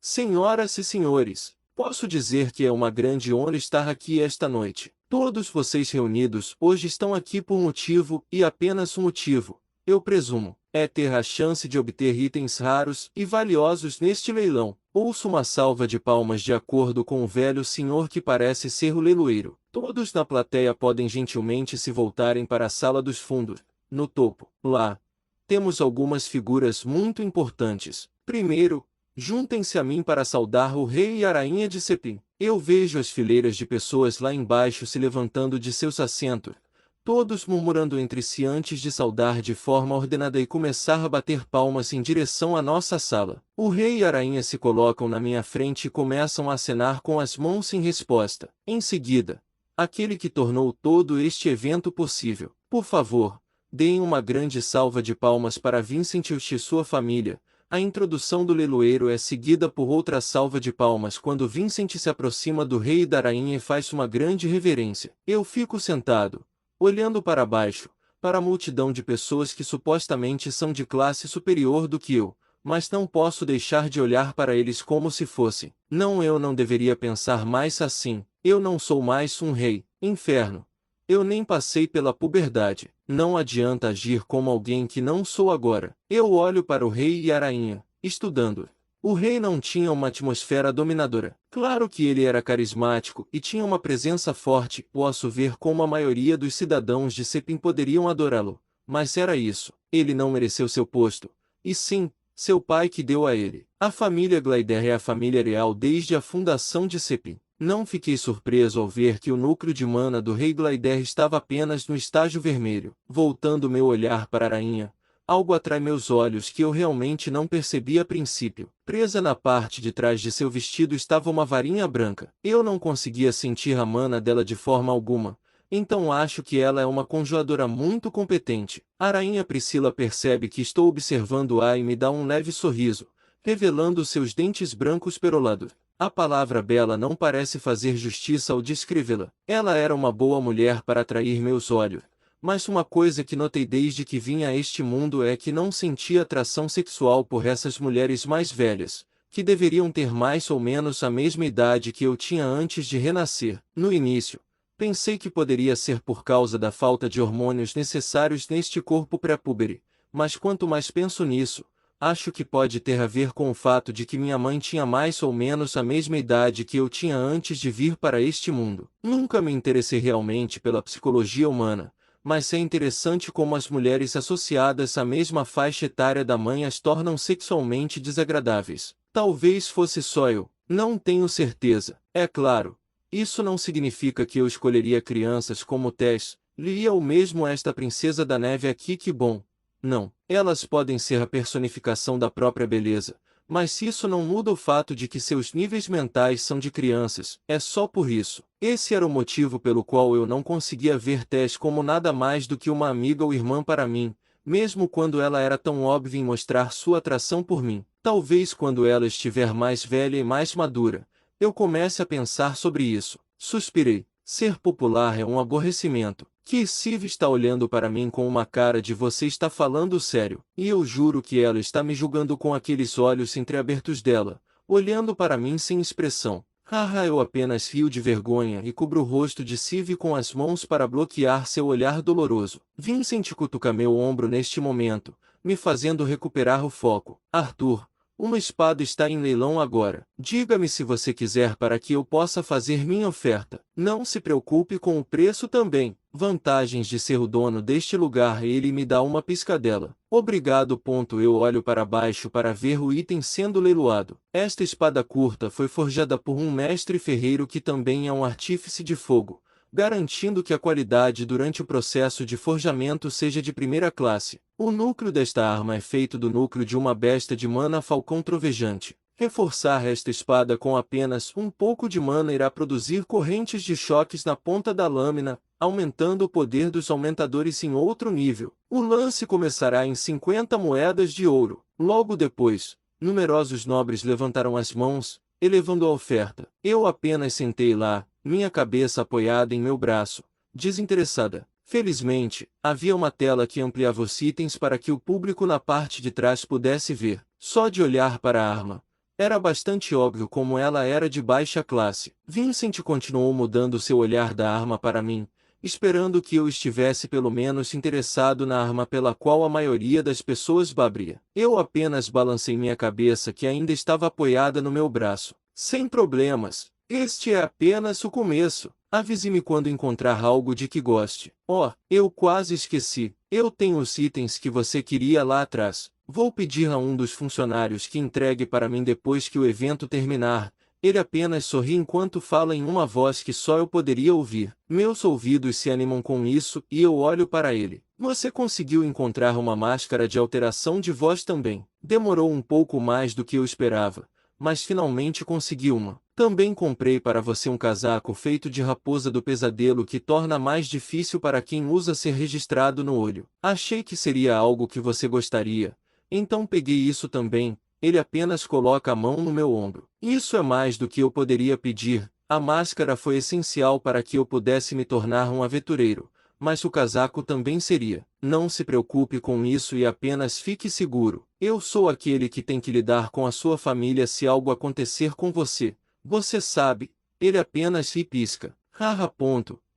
Senhoras e senhores, posso dizer que é uma grande honra estar aqui esta noite. Todos vocês reunidos hoje estão aqui por motivo, e apenas um motivo, eu presumo, é ter a chance de obter itens raros e valiosos neste leilão. Ouço uma salva de palmas de acordo com o velho senhor que parece ser o leiloeiro. Todos na plateia podem gentilmente se voltarem para a sala dos fundos. No topo, lá, temos algumas figuras muito importantes. Primeiro, juntem-se a mim para saudar o rei e a rainha de Sepim. Eu vejo as fileiras de pessoas lá embaixo se levantando de seus assentos, todos murmurando entre si antes de saudar de forma ordenada e começar a bater palmas em direção à nossa sala. O rei e a rainha se colocam na minha frente e começam a acenar com as mãos em resposta. Em seguida, aquele que tornou todo este evento possível. Por favor, deem uma grande salva de palmas para Vincent e sua família. A introdução do leiloeiro é seguida por outra salva de palmas quando Vincent se aproxima do rei e da rainha e faz uma grande reverência. Eu fico sentado, olhando para baixo, para a multidão de pessoas que supostamente são de classe superior do que eu, mas não posso deixar de olhar para eles como se fosse. Não, eu não deveria pensar mais assim. Eu não sou mais um rei. Inferno. Eu nem passei pela puberdade. Não adianta agir como alguém que não sou agora. Eu olho para o rei e a rainha, estudando. O rei não tinha uma atmosfera dominadora. Claro que ele era carismático e tinha uma presença forte. Posso ver como a maioria dos cidadãos de Sepim poderiam adorá-lo. Mas era isso. Ele não mereceu seu posto. E sim, seu pai que deu a ele. A família Glider é a família real desde a fundação de Sepim. Não fiquei surpreso ao ver que o núcleo de mana do rei Glider estava apenas no estágio vermelho. Voltando meu olhar para a rainha, algo atrai meus olhos que eu realmente não percebi a princípio. Presa na parte de trás de seu vestido estava uma varinha branca. Eu não conseguia sentir a mana dela de forma alguma, então acho que ela é uma conjuradora muito competente. A rainha Priscila percebe que estou observando-a e me dá um leve sorriso, revelando seus dentes brancos perolados. A palavra bela não parece fazer justiça ao descrevê-la. Ela era uma boa mulher para atrair meus olhos, mas uma coisa que notei desde que vim a este mundo é que não sentia atração sexual por essas mulheres mais velhas, que deveriam ter mais ou menos a mesma idade que eu tinha antes de renascer. No início, pensei que poderia ser por causa da falta de hormônios necessários neste corpo pré-púbere, mas quanto mais penso nisso, acho que pode ter a ver com o fato de que minha mãe tinha mais ou menos a mesma idade que eu tinha antes de vir para este mundo. Nunca me interessei realmente pela psicologia humana, mas é interessante como as mulheres associadas à mesma faixa etária da mãe as tornam sexualmente desagradáveis. Talvez fosse só eu, não tenho certeza. É claro, isso não significa que eu escolheria crianças como Tess, Lia ou mesmo esta princesa da neve aqui, que bom. Não, elas podem ser a personificação da própria beleza, mas isso não muda o fato de que seus níveis mentais são de crianças. É só por isso. Esse era o motivo pelo qual eu não conseguia ver Tess como nada mais do que uma amiga ou irmã para mim, mesmo quando ela era tão óbvia em mostrar sua atração por mim. Talvez quando ela estiver mais velha e mais madura, eu comece a pensar sobre isso. Suspirei. Ser popular é um aborrecimento. Que Steve está olhando para mim com uma cara de você está falando sério, e eu juro que ela está me julgando com aqueles olhos entreabertos dela, olhando para mim sem expressão. Haha, eu apenas rio de vergonha e cubro o rosto de Steve com as mãos para bloquear seu olhar doloroso. Vincent cutuca meu ombro neste momento, me fazendo recuperar o foco. Arthur, uma espada está em leilão agora. Diga-me se você quiser para que eu possa fazer minha oferta. Não se preocupe com o preço também. Vantagens de ser o dono deste lugar. Ele me dá uma piscadela. Obrigado. Eu olho para baixo para ver o item sendo leiloado. Esta espada curta foi forjada por um mestre ferreiro que também é um artífice de fogo, garantindo que a qualidade durante o processo de forjamento seja de primeira classe. O núcleo desta arma é feito do núcleo de uma besta de mana falcão trovejante. Reforçar esta espada com apenas um pouco de mana irá produzir correntes de choques na ponta da lâmina, aumentando o poder dos aumentadores em outro nível. O lance começará em 50 moedas de ouro. Logo depois, numerosos nobres levantaram as mãos, elevando a oferta. Eu apenas sentei lá, minha cabeça apoiada em meu braço, desinteressada. Felizmente, havia uma tela que ampliava os itens para que o público na parte de trás pudesse ver. Só de olhar para a arma, Era bastante óbvio como ela era de baixa classe. Vincent continuou mudando seu olhar da arma para mim, esperando que eu estivesse pelo menos interessado na arma pela qual a maioria das pessoas babria. Eu apenas balancei minha cabeça que ainda estava apoiada no meu braço. Sem problemas. Este é apenas o começo. Avise-me quando encontrar algo de que goste. Oh, eu quase esqueci. Eu tenho os itens que você queria lá atrás. Vou pedir a um dos funcionários que entregue para mim depois que o evento terminar. Ele apenas sorri enquanto fala em uma voz que só eu poderia ouvir. Meus ouvidos se animam com isso e eu olho para ele. Você conseguiu encontrar uma máscara de alteração de voz também. Demorou um pouco mais do que eu esperava, mas finalmente consegui uma. Também comprei para você um casaco feito de raposa do pesadelo que torna mais difícil para quem usa ser registrado no olho. Achei que seria algo que você gostaria, então peguei isso também. Ele apenas coloca a mão no meu ombro. Isso é mais do que eu poderia pedir. A máscara foi essencial para que eu pudesse me tornar um aventureiro, mas o casaco também seria. Não se preocupe com isso e apenas fique seguro. Eu sou aquele que tem que lidar com a sua família se algo acontecer com você. Você sabe. Ele apenas ri e pisca. Haha.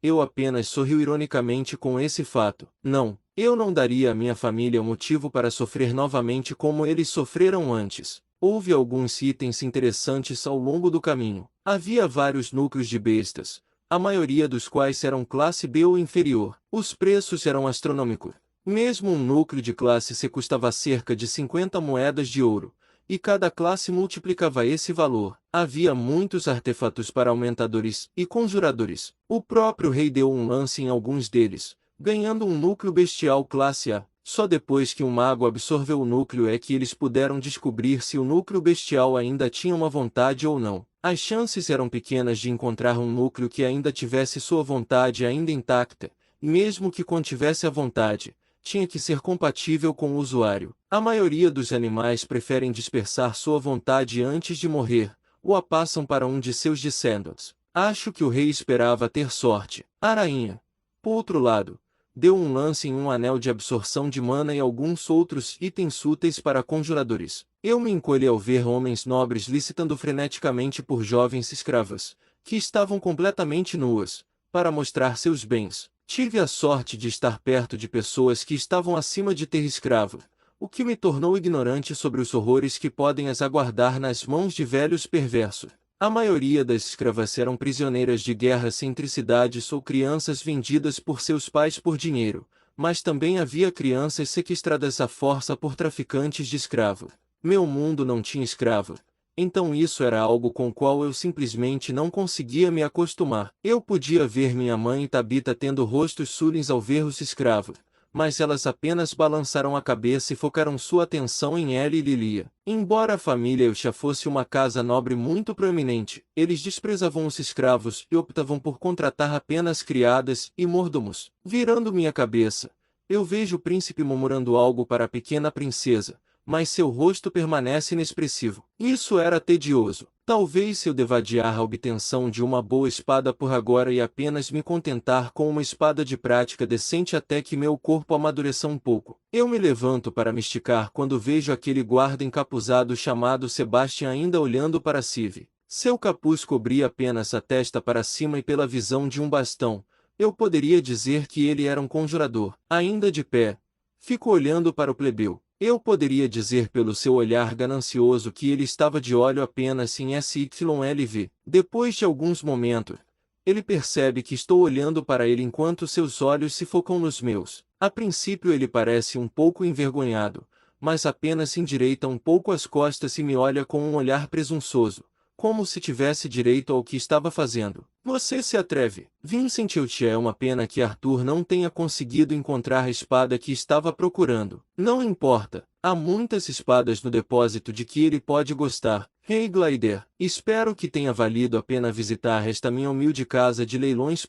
Eu apenas sorrio ironicamente com esse fato. Não, eu não daria à minha família um motivo para sofrer novamente como eles sofreram antes. Houve alguns itens interessantes ao longo do caminho. Havia vários núcleos de bestas, a maioria dos quais eram classe B ou inferior. Os preços eram astronômicos. Mesmo um núcleo de classe C custava cerca de 50 moedas de ouro, e cada classe multiplicava esse valor. Havia muitos artefatos para aumentadores e conjuradores. O próprio rei deu um lance em alguns deles, ganhando um núcleo bestial classe A. Só depois que um mago absorveu o núcleo é que eles puderam descobrir se o núcleo bestial ainda tinha uma vontade ou não. As chances eram pequenas de encontrar um núcleo que ainda tivesse sua vontade ainda intacta, e mesmo que contivesse a vontade, tinha que ser compatível com o usuário. A maioria dos animais preferem dispersar sua vontade antes de morrer, ou a passam para um de seus descendants. Acho que o rei esperava ter sorte. A rainha, por outro lado, deu um lance em um anel de absorção de mana e alguns outros itens úteis para conjuradores. Eu me encolhi ao ver homens nobres licitando freneticamente por jovens escravas, que estavam completamente nuas, para mostrar seus bens. Tive a sorte de estar perto de pessoas que estavam acima de ter escravo, o que me tornou ignorante sobre os horrores que podem as aguardar nas mãos de velhos perversos. A maioria das escravas eram prisioneiras de guerra sem cidades ou crianças vendidas por seus pais por dinheiro, mas também havia crianças sequestradas à força por traficantes de escravos. Meu mundo não tinha escravo. Então isso era algo com o qual eu simplesmente não conseguia me acostumar. Eu podia ver minha mãe e Tabita tendo rostos sulens ao ver os escravos, mas elas apenas balançaram a cabeça e focaram sua atenção em ela e Lilia. Embora a família Elcha fosse uma casa nobre muito proeminente, eles desprezavam os escravos e optavam por contratar apenas criadas e mordomos. Virando minha cabeça, eu vejo o príncipe murmurando algo para a pequena princesa, mas seu rosto permanece inexpressivo. Isso era tedioso. Talvez se eu devadiar a obtenção de uma boa espada por agora e apenas me contentar com uma espada de prática decente até que meu corpo amadureça um pouco. Eu me levanto para me esticar quando vejo aquele guarda encapuzado chamado Sebastian ainda olhando para Sive. Seu capuz cobria apenas a testa para cima e pela visão de um bastão, eu poderia dizer que ele era um conjurador. Ainda de pé, fico olhando para o plebeu. Eu poderia dizer pelo seu olhar ganancioso que ele estava de olho apenas em SYLV. Depois de alguns momentos, ele percebe que estou olhando para ele enquanto seus olhos se focam nos meus. A princípio ele parece um pouco envergonhado, mas apenas endireita um pouco as costas e me olha com um olhar presunçoso, como se tivesse direito ao que estava fazendo. Você se atreve. Vincent, é uma pena que Arthur não tenha conseguido encontrar a espada que estava procurando. Não importa. Há muitas espadas no depósito de que ele pode gostar. Hey Glider, espero que tenha valido a pena visitar esta minha humilde casa de leilões.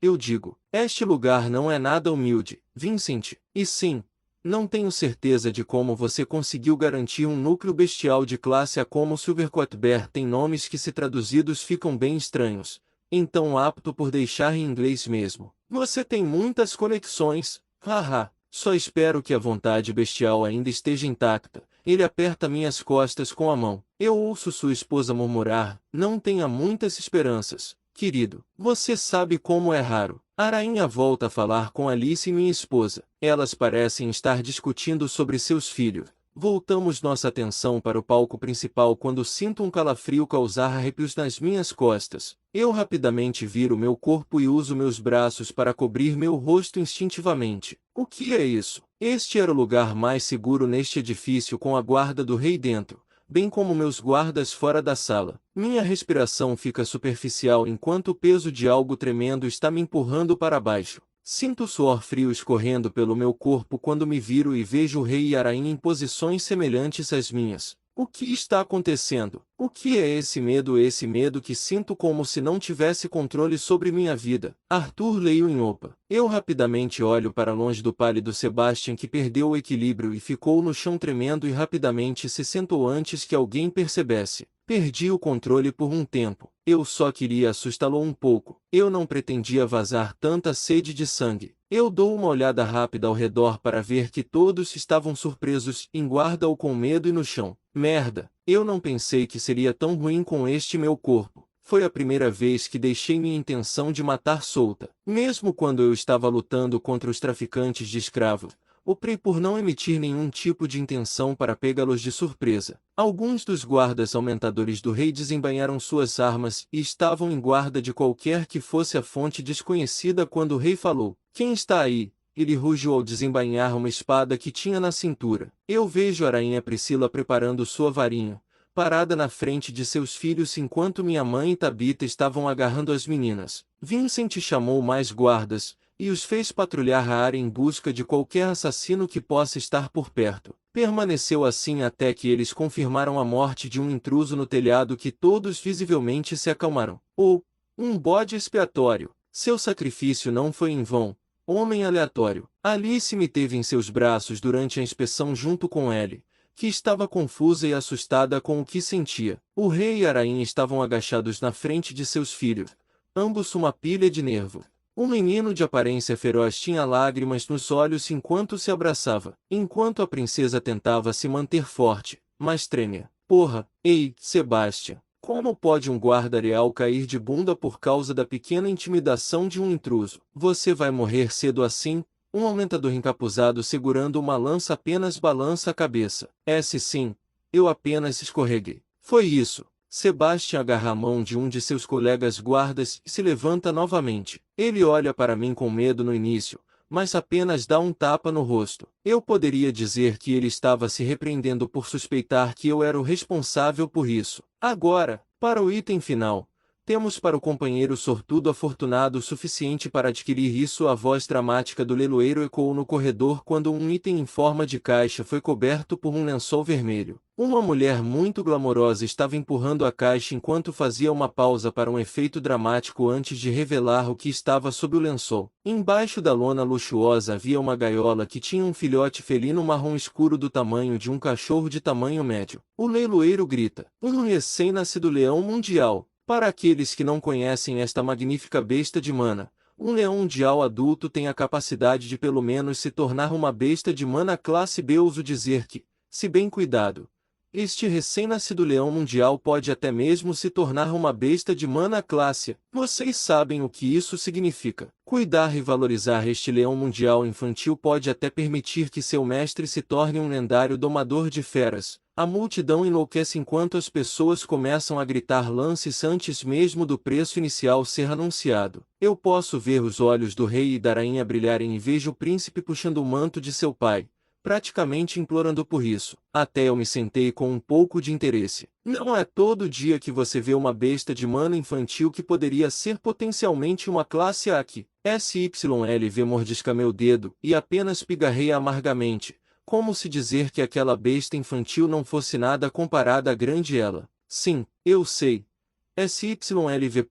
Eu digo, este lugar não é nada humilde, Vincent, e sim, não tenho certeza de como você conseguiu garantir um núcleo bestial de classe A como Silvercoat Bear tem nomes que se traduzidos ficam bem estranhos, então apto por deixar em inglês mesmo. Você tem muitas conexões, haha, só espero que a vontade bestial ainda esteja intacta, Ele aperta minhas costas com a mão. Eu ouço sua esposa murmurar: não tenha muitas esperanças, querido. Você sabe como é raro. A rainha volta a falar com Alice e minha esposa. Elas parecem estar discutindo sobre seus filhos. Voltamos nossa atenção para o palco principal quando sinto um calafrio causar arrepios nas minhas costas. Eu rapidamente viro meu corpo e uso meus braços para cobrir meu rosto instintivamente. O que é isso? Este era o lugar mais seguro neste edifício, com a guarda do rei dentro, bem como meus guardas fora da sala. Minha respiração fica superficial enquanto o peso de algo tremendo está me empurrando para baixo. Sinto o suor frio escorrendo pelo meu corpo quando me viro e vejo o rei e a rainha em posições semelhantes às minhas. O que está acontecendo? O que é esse medo? Esse medo que sinto como se não tivesse controle sobre minha vida. Arthur, leio em Opa. Eu rapidamente olho para longe do pálido Sebastian, que perdeu o equilíbrio e ficou no chão tremendo e rapidamente se sentou antes que alguém percebesse. Perdi o controle por um tempo. Eu só queria assustá-lo um pouco. Eu não pretendia vazar tanta sede de sangue. Eu dou uma olhada rápida ao redor para ver que todos estavam surpresos, em guarda ou com medo e no chão. Merda! Eu não pensei que seria tão ruim com este meu corpo. Foi a primeira vez que deixei minha intenção de matar solta. Mesmo quando eu estava lutando contra os traficantes de escravos, optei por não emitir nenhum tipo de intenção para pegá-los de surpresa. Alguns dos guardas aumentadores do rei desembainharam suas armas e estavam em guarda de qualquer que fosse a fonte desconhecida quando o rei falou: "Quem está aí?" Ele rugiu ao desembainhar uma espada que tinha na cintura. Eu vejo a rainha Priscila preparando sua varinha, parada na frente de seus filhos enquanto minha mãe e Tabita estavam agarrando as meninas. Vincent chamou mais guardas e os fez patrulhar a área em busca de qualquer assassino que possa estar por perto. Permaneceu assim até que eles confirmaram a morte de um intruso no telhado, que todos visivelmente se acalmaram. Um bode expiatório. Seu sacrifício não foi em vão. Homem aleatório. Alice me teve em seus braços durante a inspeção junto com Ellie, que estava confusa e assustada com o que sentia. O rei e a rainha estavam agachados na frente de seus filhos, ambos uma pilha de nervo. O menino de aparência feroz tinha lágrimas nos olhos enquanto se abraçava, enquanto a princesa tentava se manter forte, mas trêmia. Porra! Ei, Sebastian! Como pode um guarda real cair de bunda por causa da pequena intimidação de um intruso? Você vai morrer cedo assim? Um aumentador encapuzado segurando uma lança apenas balança a cabeça. Sim, eu apenas escorreguei. Foi isso. Sebastian agarra a mão de um de seus colegas guardas e se levanta novamente. Ele olha para mim com medo no início, mas apenas dá um tapa no rosto. Eu poderia dizer que ele estava se repreendendo por suspeitar que eu era o responsável por isso. Agora, para o item final, temos para o companheiro sortudo afortunado o suficiente para adquirir isso. A voz dramática do leiloeiro ecoou no corredor quando um item em forma de caixa foi coberto por um lençol vermelho. Uma mulher muito glamourosa estava empurrando a caixa enquanto fazia uma pausa para um efeito dramático antes de revelar o que estava sob o lençol. Embaixo da lona luxuosa havia uma gaiola que tinha um filhote felino marrom escuro do tamanho de um cachorro de tamanho médio. O leiloeiro grita: "Um recém-nascido leão mundial!" Para aqueles que não conhecem esta magnífica besta de mana, um leão mundial adulto tem a capacidade de pelo menos se tornar uma besta de mana classe B. Ouso dizer que, se bem cuidado, este recém-nascido leão mundial pode até mesmo se tornar uma besta de mana classe A. Vocês sabem o que isso significa. Cuidar e valorizar este leão mundial infantil pode até permitir que seu mestre se torne um lendário domador de feras. A multidão enlouquece enquanto as pessoas começam a gritar lances antes mesmo do preço inicial ser anunciado. Eu posso ver os olhos do rei e da rainha brilharem e vejo o príncipe puxando o manto de seu pai, praticamente implorando por isso. Até eu me sentei com um pouco de interesse. Não é todo dia que você vê uma besta de mana infantil que poderia ser potencialmente uma classe A aqui. SYLV mordisca meu dedo e apenas pigarreia amargamente, como se dizer que aquela besta infantil não fosse nada comparada à grande ela. Sim, eu sei. SYLV.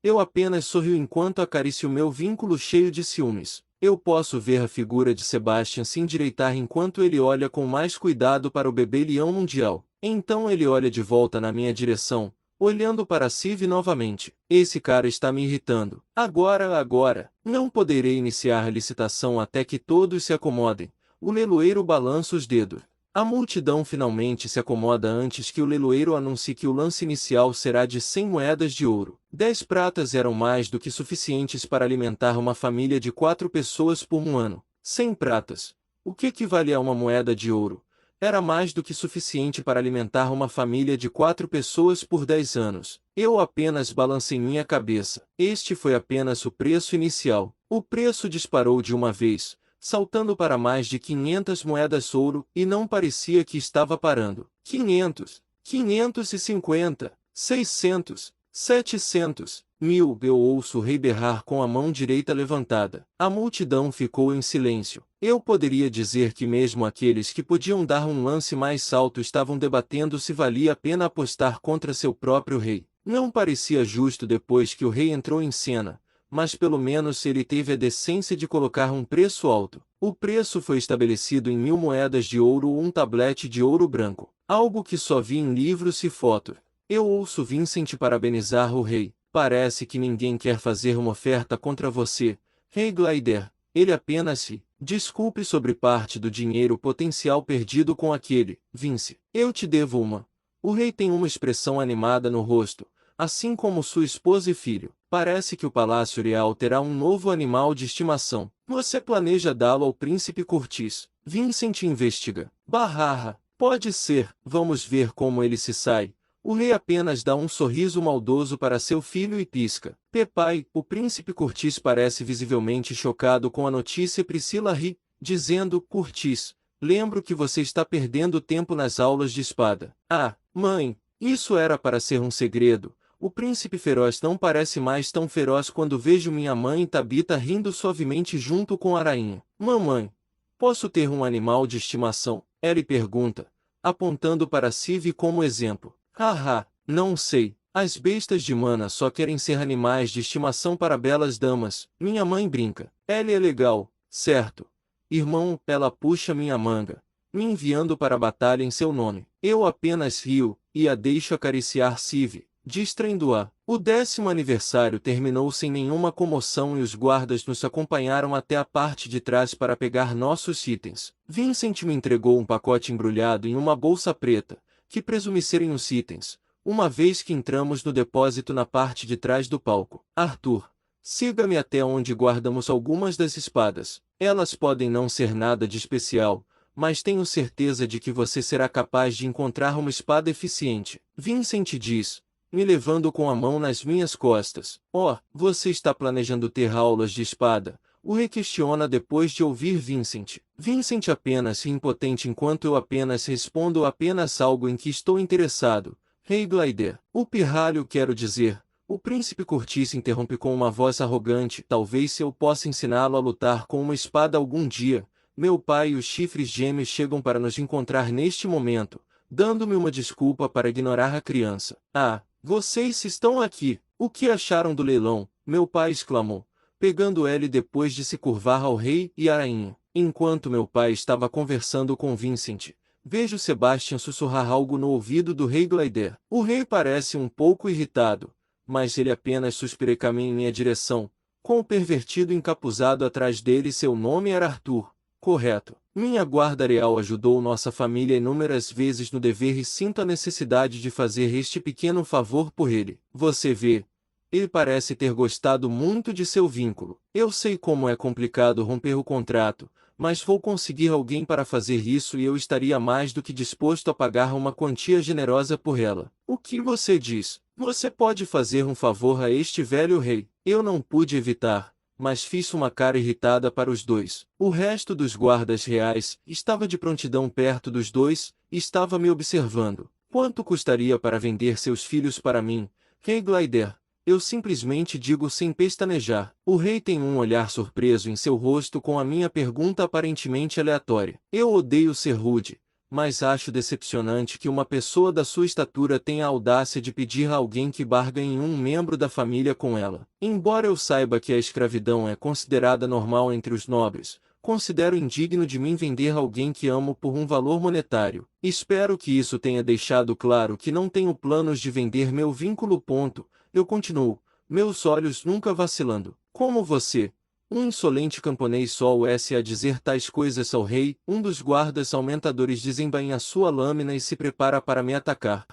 Eu apenas sorrio enquanto acaricio meu vínculo cheio de ciúmes. Eu posso ver a figura de Sebastian se endireitar enquanto ele olha com mais cuidado para o bebê leão mundial. Então ele olha de volta na minha direção, olhando para Siv novamente. Esse cara está me irritando. Agora, não poderei iniciar a licitação até que todos se acomodem. O leiloeiro balança os dedos. A multidão finalmente se acomoda antes que o leiloeiro anuncie que o lance inicial será de 100 moedas de ouro. 10 pratas eram mais do que suficientes para alimentar uma família de 4 pessoas por um ano. 100 pratas, o que equivale a uma moeda de ouro, era mais do que suficiente para alimentar uma família de 4 pessoas por 10 anos. Eu apenas balancei minha cabeça. Este foi apenas o preço inicial. O preço disparou de uma vez, saltando para mais de 500 moedas ouro, e não parecia que estava parando. 500, 550, 600, 700, 1000. Eu ouço o rei berrar com a mão direita levantada. A multidão ficou em silêncio. Eu poderia dizer que mesmo aqueles que podiam dar um lance mais alto estavam debatendo se valia a pena apostar contra seu próprio rei. Não parecia justo depois que o rei entrou em cena, mas pelo menos ele teve a decência de colocar um preço alto. O preço foi estabelecido em 1000 moedas de ouro ou um tablete de ouro branco, algo que só vi em livros e fotos. Eu ouço Vincent parabenizar o rei. Parece que ninguém quer fazer uma oferta contra você, Rei Glider. Ele apenas se desculpe sobre parte do dinheiro potencial perdido com aquele. Vince, eu te devo uma. O rei tem uma expressão animada no rosto, assim como sua esposa e filho. Parece que o Palácio Real terá um novo animal de estimação. Você planeja dá-lo ao príncipe Curtis. Vincent investiga. Barra, pode ser, vamos ver como ele se sai. O rei apenas dá um sorriso maldoso para seu filho e pisca. Pepai, o príncipe Curtis parece visivelmente chocado com a notícia. Priscila ri, dizendo, Curtis, lembro que você está perdendo tempo nas aulas de espada. Ah, mãe, isso era para ser um segredo. O príncipe feroz não parece mais tão feroz quando vejo minha mãe Tabita rindo suavemente junto com a rainha. Mamãe, posso ter um animal de estimação? Ellie pergunta, apontando para Siv como exemplo. Haha, não sei. As bestas de mana só querem ser animais de estimação para belas damas. Minha mãe brinca. Ellie é legal, certo? Irmão, ela puxa minha manga, me enviando para a batalha em seu nome. Eu apenas rio, e a deixo acariciar Siv, distraindo-a. O 10º aniversário terminou sem nenhuma comoção e os guardas nos acompanharam até a parte de trás para pegar nossos itens. Vincent me entregou um pacote embrulhado em uma bolsa preta, que presumi serem os itens, uma vez que entramos no depósito na parte de trás do palco. Arthur, siga-me até onde guardamos algumas das espadas. Elas podem não ser nada de especial, mas tenho certeza de que você será capaz de encontrar uma espada eficiente. Vincent diz, me levando com a mão nas minhas costas. Oh, você está planejando ter aulas de espada? O rei questiona depois de ouvir Vincent. Vincent apenas impotente enquanto eu apenas respondo apenas algo em que estou interessado. Rei Glider. O pirralho quero dizer. O príncipe Curtis interrompe com uma voz arrogante. Talvez eu possa ensiná-lo a lutar com uma espada algum dia. Meu pai e os chifres gêmeos chegam para nos encontrar neste momento, dando-me uma desculpa para ignorar a criança. Ah, vocês estão aqui. O que acharam do leilão? Meu pai exclamou, pegando ele depois de se curvar ao rei e à rainha. Enquanto meu pai estava conversando com Vincent, vejo Sebastian sussurrar algo no ouvido do rei Glider. O rei parece um pouco irritado, mas ele apenas suspira e caminha em minha direção, com o pervertido encapuzado atrás dele. Seu nome era Arthur, correto? Minha guarda real ajudou nossa família inúmeras vezes no dever e sinto a necessidade de fazer este pequeno favor por ele. Você vê, ele parece ter gostado muito de seu vínculo. Eu sei como é complicado romper o contrato, mas vou conseguir alguém para fazer isso e eu estaria mais do que disposto a pagar uma quantia generosa por ela. O que você diz? Você pode fazer um favor a este velho rei? Eu não pude evitar, mas fiz uma cara irritada para os dois. O resto dos guardas reais estava de prontidão perto dos dois e estava me observando. Quanto custaria para vender seus filhos para mim, Rei Glider? Eu simplesmente digo sem pestanejar. O rei tem um olhar surpreso em seu rosto com a minha pergunta aparentemente aleatória. Eu odeio ser rude, mas acho decepcionante que uma pessoa da sua estatura tenha a audácia de pedir a alguém que barganhe um membro da família com ela. Embora eu saiba que a escravidão é considerada normal entre os nobres, considero indigno de mim vender alguém que amo por um valor monetário. Espero que isso tenha deixado claro que não tenho planos de vender meu vínculo. Eu continuo, meus olhos nunca vacilando. Como você, Um insolente camponês só ouesse a dizer tais coisas ao rei. Um dos guardas aumentadores desembainha sua lâmina e se prepara para me atacar.